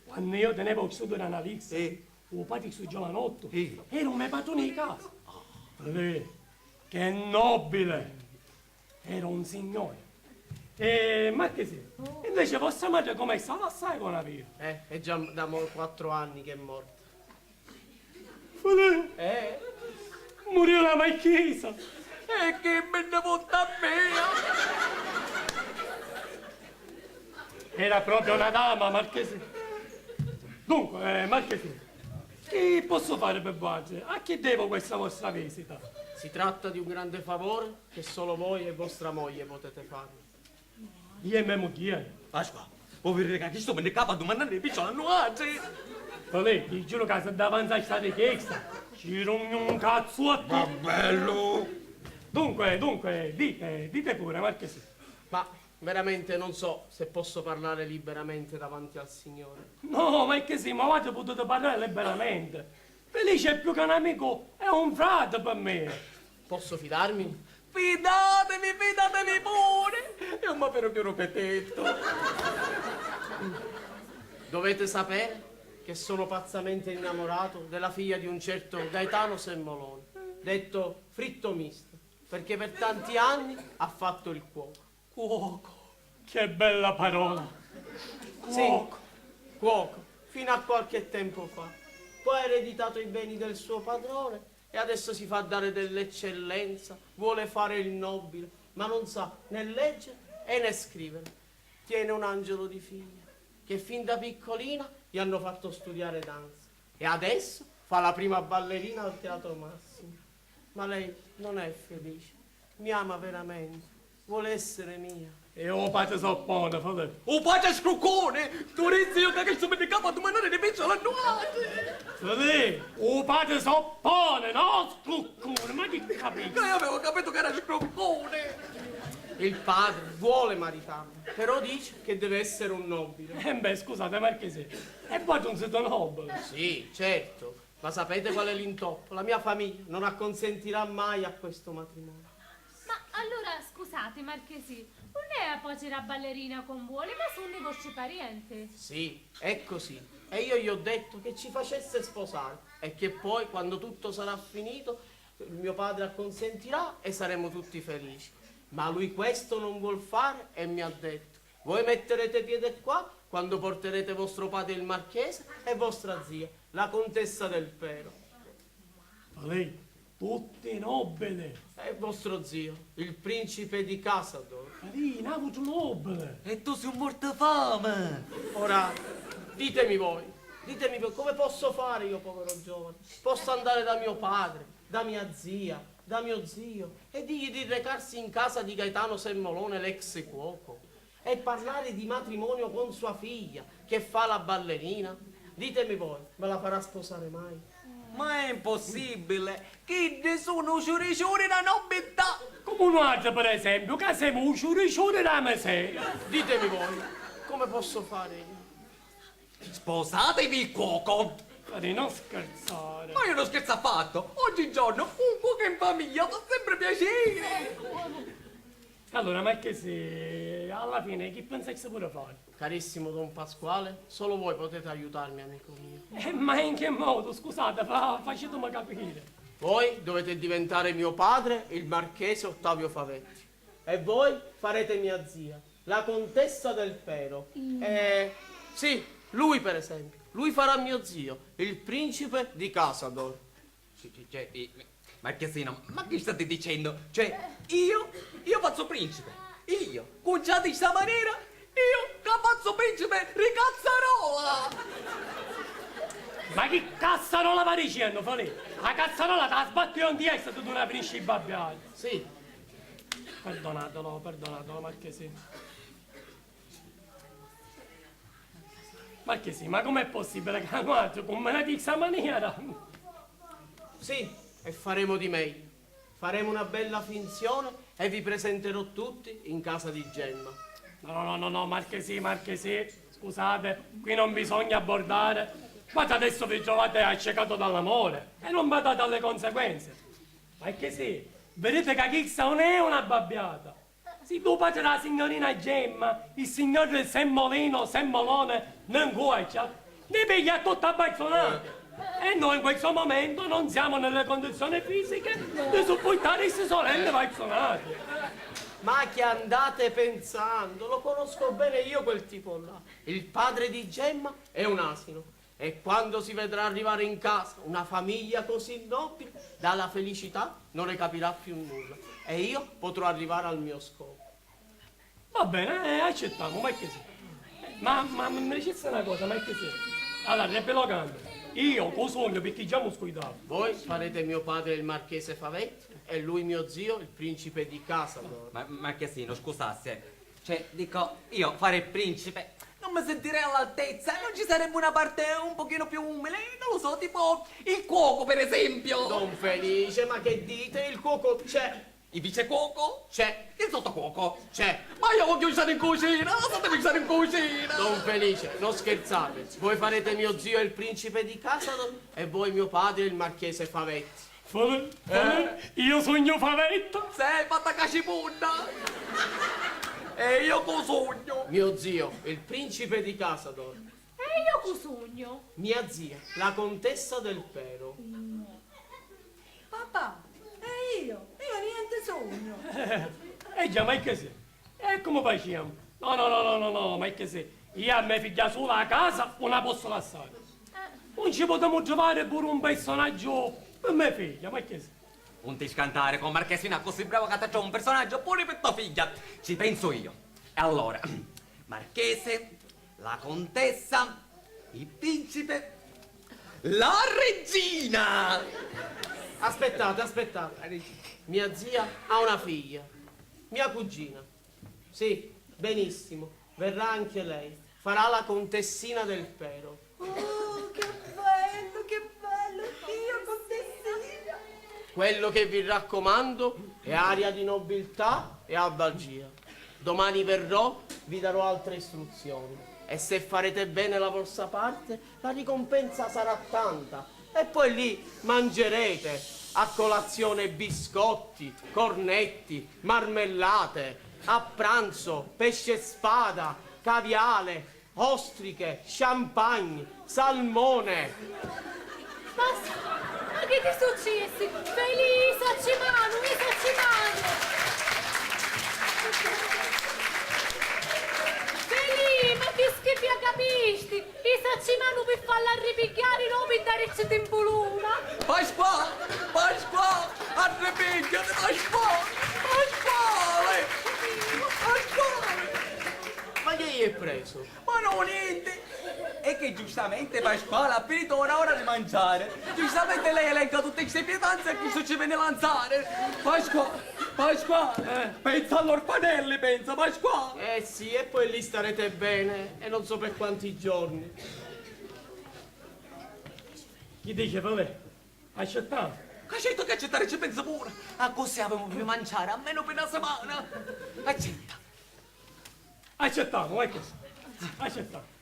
Quando io tenevo studio d'analisi, il padre su giovanotto, era un mio padrone di casa. Che nobile! Era un signore. Ma che sì? Invece vostra madre com'è stata assai con la via? È già da 4 anni che è morta. Morì la marchesa. E che me ne porta a me? Era proprio una dama, marchese. Dunque, marchese, che posso fare per voi? A chi devo questa vostra visita? Si tratta di un grande favore che solo voi e vostra moglie potete fare. Io e mia moglie. Pasqua, povero cacchio, me ne capa domandare piccolo hanno oggi. Lei, ti giuro che se davanti a state chiesta, ci rompo un cazzotto. Ma bello! Dunque, dite pure, marchese. Ma veramente non so se posso parlare liberamente davanti al Signore. No, ma è che sì, ma avete potuto parlare liberamente. Felice è più che un amico, è un frate per me. Posso fidarmi? Fidatevi pure! È un vero che ropetetto. Dovete sapere che sono pazzamente innamorato della figlia di un certo Gaetano Semmolone, detto Fritto Misto, perché per tanti anni ha fatto il cuoco. Cuoco, che bella parola. Cuoco. Sì, cuoco, fino a qualche tempo fa. Poi ha ereditato i beni del suo padrone e adesso si fa dare dell'eccellenza, vuole fare il nobile, ma non sa né leggere né scrivere. Tiene un angelo di figlia che fin da piccolina gli hanno fatto studiare danza e adesso fa la prima ballerina al Teatro Massimo. Ma lei non è felice, mi ama veramente, vuole essere mia. E o padre soppone, fratello. O padre scruccone! Tu resti io che sono di capo a domandare di piccolo hanno oggi! Fratello, o padre soppone, no scruccone, ma che capisci? Io avevo capito che era scruccone! Il padre vuole maritarmi, però dice che deve essere un nobile. Beh, scusate, marchese, e poi non siete nobile. Sì, certo, ma sapete qual è l'intoppo? La mia famiglia non acconsentirà mai a questo matrimonio. Ma allora, scusate, marchesi, non è a poi la ballerina con voi, ma sono i vostri parenti? Sì, è così. E io gli ho detto che ci facesse sposare e che poi, quando tutto sarà finito, mio padre acconsentirà e saremo tutti felici. Ma lui questo non vuol fare e mi ha detto: voi metterete piede qua quando porterete vostro padre il marchese e vostra zia, la contessa del Pero. Ma lei, tutti nobili. E vostro zio, il principe di Casador. Carina, avuto nobile. E tu sei un mortafame! Ora, ditemi voi, come posso fare io, povero giovane? Posso andare da mio padre, da mia zia, da mio zio e dirgli di recarsi in casa di Gaetano Semmolone, l'ex cuoco, e parlare di matrimonio con sua figlia, che fa la ballerina? Ditemi voi, me la farà sposare mai? Ma è impossibile! Chi ne sono ciuriciuri da nobiltà! Come un altro, per esempio, che siamo un ciuricione da miseria. Ditemi voi, come posso fare io? Sposatevi il cuoco! Di non scherzare. Ma io non scherzo affatto! Oggigiorno un cuoco in famiglia fa sempre piacere! Allora, ma che se alla fine chi pensa che si può fare? Carissimo Don Pasquale, solo voi potete aiutarmi, amico mio. Ma in che modo? Scusate, facetemi capire. Voi dovete diventare mio padre, il marchese Ottavio Favetti. E voi farete mia zia, la contessa del Pero. Sì, lui per esempio. Lui farà mio zio, il principe di Casador. Cioè, Marchesino, ma che state dicendo? Cioè, io faccio principe. Io, già di sta maniera, io che faccio principe ricazzarola. Ma che cazzarola va dicendo, Falè? La cazzarola te la sbatti on di essa, tu non la finisci i babbiali. Sì. Perdonatelo, marchesino. Marchesino, ma com'è possibile che hanno altro con me di questa maniera? Sì, e faremo di meglio. Faremo una bella finzione e vi presenterò tutti in casa di Gemma. No, marchesino, scusate, qui non bisogna abbordare. Ma adesso vi trovate accecato dall'amore e non badate alle conseguenze. Ma è che sì, vedete che questa non è una babbiata. se tuo padre la signorina Gemma, il signor Semmolino, Semmolone, non cuocia, ne piglia tutta bazzonata. E noi in questo momento non siamo nelle condizioni fisiche di supportare queste sorelle bazzonate. Ma che andate pensando? Lo conosco bene io quel tipo là. Il padre di Gemma è un asino. E quando si vedrà arrivare in casa una famiglia così nobile, dalla felicità non ne capirà più nulla. E io potrò arrivare al mio scopo. Va bene, accettiamo, ma è che sì. Ma mi dicesse una cosa, ma è che sì. Allora, riepilogando, io con sogno perché già mi scuidavo. Voi farete mio padre il marchese Favetti e lui mio zio il principe di Casador. Marchesino, scusasse. Cioè, dico, io fare il principe non mi sentirei all'altezza, non ci sarebbe una parte un pochino più umile, non lo so, tipo il cuoco per esempio. Don Felice, ma che dite? Il cuoco c'è. Il vicecuoco? C'è. Il sottocuoco? C'è. Ma io voglio stare in cucina, lasciatemi stare in cucina. Don Felice, non scherzate. Voi farete mio zio il principe di Casador e voi mio padre il marchese Favetti. Io sogno Favetto. Sei fatta cacipunna. E io con sogno. Mio zio, il principe di Casador. E io con sogno. Mia zia, la contessa del Pero. Papà, e io niente sogno. Già, ma è che sì. E come facciamo? No, ma è che sì. Io a mia figlia sola a casa non la posso lasciare. Non ci potremmo trovare pure un personaggio per mia figlia, ma è che sì. Non ti scantare con Marchesina così bravo che c'è un personaggio pure per tua figlia. Ci penso io. E allora, Marchese, la contessa, il principe, la regina. Aspettate. Mia zia ha una figlia. Mia cugina. Sì, benissimo. Verrà anche lei. Farà la contessina del Pero. Oh, che bello, io contessina. Quello che vi raccomando è aria di nobiltà e albalgia. Domani verrò, vi darò altre istruzioni. E se farete bene la vostra parte, la ricompensa sarà tanta. E poi lì mangerete a colazione biscotti, cornetti, marmellate, a pranzo pesce e spada, caviale, ostriche, champagne, salmone. Ma che ti è successo? Felice, Cimano, mi sono Cimano! Felice, ma che schifo capisci? I Cimano per farla ripigliare, non per dare il tempoluna! Pasqua, arrepicchiati, Pasquale! Ma che gli è preso? Ma no, niente! È che giustamente Pasquale ha finito ora di mangiare. Giustamente lei elenca tutte queste pietanze e chi ci viene a lanciare. Pasquale, pensa all'orfanelli, pensa, Pasquale. Eh sì, e poi lì starete bene, e non so per quanti giorni. Chi dice, vabbè, accettiamo. Accetto che accettare ci pensa pure. A così avevamo più mangiare, almeno per una settimana. Accetta. Accettiamo, è così. Accettiamo.